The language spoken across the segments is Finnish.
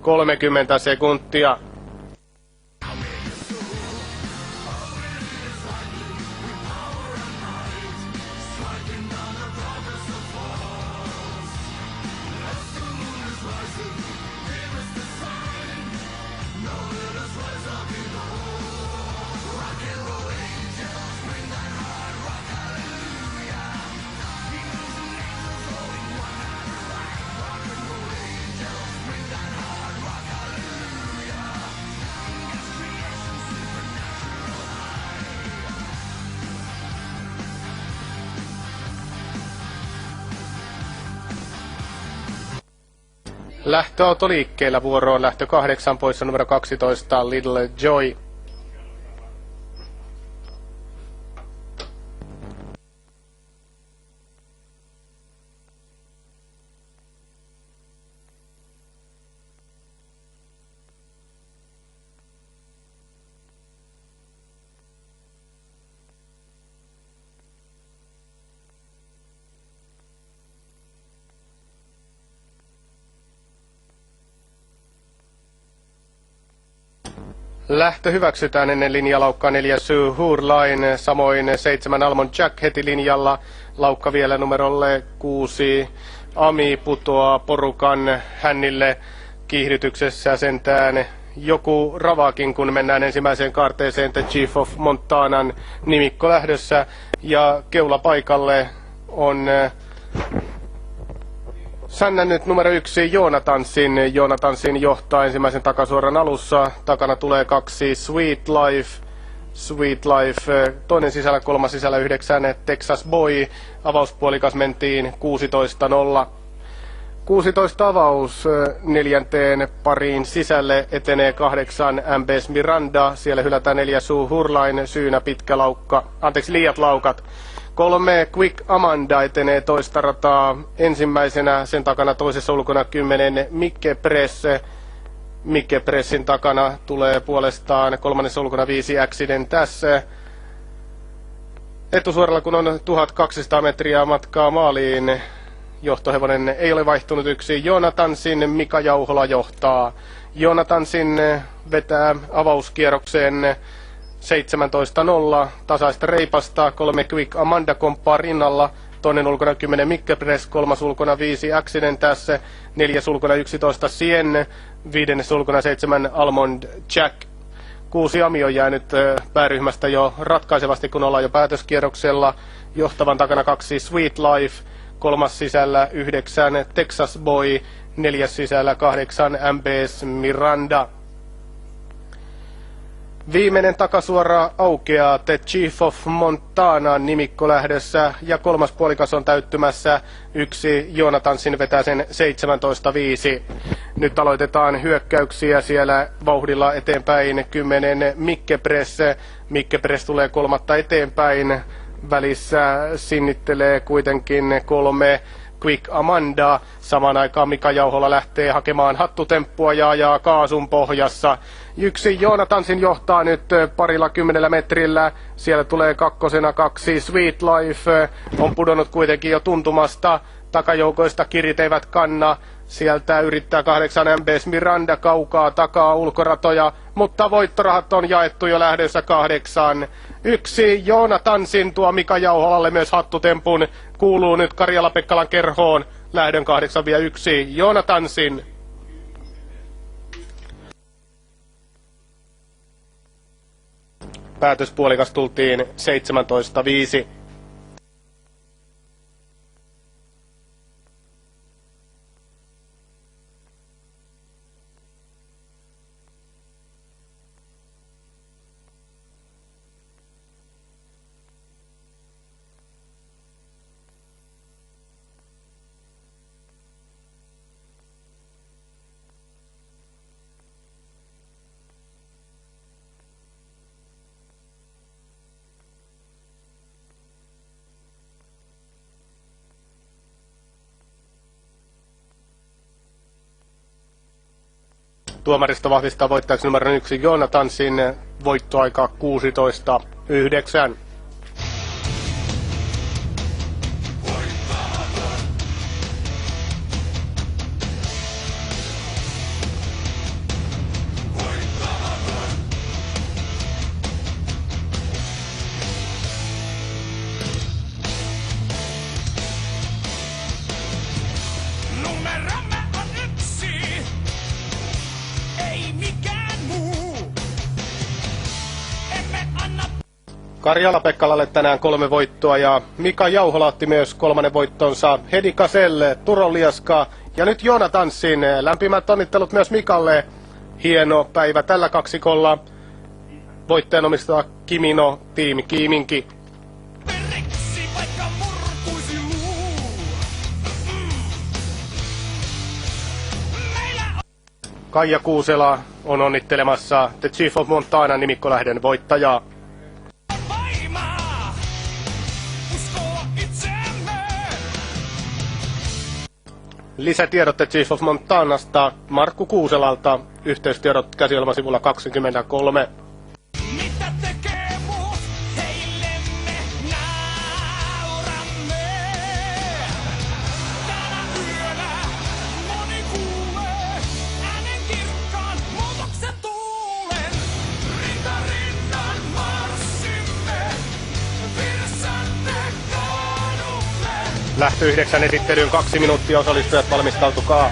30 sekuntia. Lähtöauto liikkeellä, vuoroon lähtö 8, poissa numero 12, Little Joy. Lähtö hyväksytään ennen linjalaukkaa 4 Sue Hurline, samoin 7 Almond Jack heti linjalla. Laukka vielä numerolle 6 Ami putoaa porukan hännille kiihdytyksessä sentään joku ravakin, kun mennään ensimmäiseen kaarteeseen The Chief of Montanan nimikko lähdössä. Ja keulapaikalle on sännännyt numero 1 Joonatansin. Joonatansin johtaa ensimmäisen takasuoran alussa. Takana tulee 2 Sweet Life. Sweet Life, toinen sisällä, kolmas sisällä 9 Texas Boy. Avauspuolikas mentiin 16.0. 16 avaus neljänteen pariin sisälle etenee 8 MBS Miranda. Siellä hylätään 4 Sue Hurline, syynä pitkä laukka, liiat laukat. 3 Quick Amanda etenee toista rataa ensimmäisenä, sen takana toisessa ulkona 10 Mikke Press. Mikke Pressin takana tulee puolestaan kolmannessa ulkona 5 Accident tässä. Etusuoralla kun on 1200 metriä matkaa maaliin, johtohevonen ei ole vaihtunut 1. Joonatansin Mika Jauhola johtaa. Joonatansin vetää avauskierrokseen 17.0, tasaista reipasta, 3 Quick Amanda komppaa rinnalla, toinen ulkona 10 Mikke Press, kolmas ulkona 5 Accident tässä, neljäs ulkona 11 Sien, viidennes ulkona 7 Almond Jack. 6 Ami on jäänyt pääryhmästä jo ratkaisevasti, kun ollaan jo päätöskierroksella. Johtavan takana 2 Sweet Life, kolmas sisällä 9 Texas Boy, neljäs sisällä 8 MBS Miranda. Viimeinen takasuora aukeaa The Chief of Montana nimikko lähdössä ja kolmas puolikas on täyttymässä. 1 Joonatansin vetää sen 17.5. Nyt aloitetaan hyökkäyksiä siellä vauhdilla eteenpäin. 10 Mikke Press. Mikke Press tulee kolmatta eteenpäin. Välissä sinnittelee kuitenkin 3 Quick Amanda. Samaan aikaan Mika Jauhola lähtee hakemaan hattutemppua ja ajaa kaasun pohjassa. 1 Joonatansin johtaa nyt parilla 10 metrillä. Siellä tulee kakkosena 2 Sweet Life. On pudonnut kuitenkin jo tuntumasta. Takajoukoista kirit eivät kanna. Sieltä yrittää 8 MBS Miranda kaukaa takaa ulkoratoja, mutta voittorahat on jaettu jo lähdössä 8. 1 Joonatansin tuo Mika Jauholalle myös hattutempun. Kuuluu nyt Karjala-Pekkalan kerhoon. Lähdön 8-1 Joonatansin. Päätöspuolikas tultiin 17.5. Tuomaristo vahvistaa voittajaksi numero 1 Joonatansin, voittoaika 16.9. Karjala-Pekkalalle tänään 3 voittoa ja Mika Jauhola otti myös 3. voittonsa. Hedi Kaselle, Turo Lieska ja nyt Joonatansin. Lämpimät onnittelut myös Mikalle. Hieno päivä tällä kaksikolla. Voittajan omistaa Kimino, tiimi Kiiminki. Kaija Kuusela on onnittelemassa The Chief of Montana -nimikkolähden voittajaa. Lisätiedot The Chief of Montanasta Markku Kuuselalta. Yhteystiedot käsiohjelmasivulla 23. Mitä tekee muut? Heille me nauramme. Tänä yönä moni kuulee äänen kirkkaan muutoksen tuulen. Rinta rinnan marssimme, virsänne kadulle. Lähtö 9 esittelyyn 2 minuuttia, osallistujat valmistautukaa.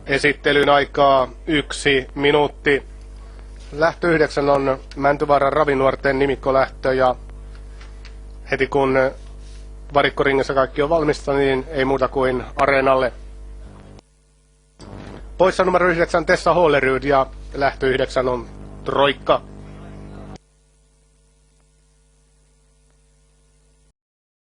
Esittelyn aikaa 1 minuutti. Lähtö 9 on Mäntyvaaran Ravinuorten nimikkolähtö ja heti kun varikkoringassa kaikki on valmista, niin ei muuta kuin areenalle. Poissa numero 9 Tessa Hollerud ja lähtö 9 on Troikka.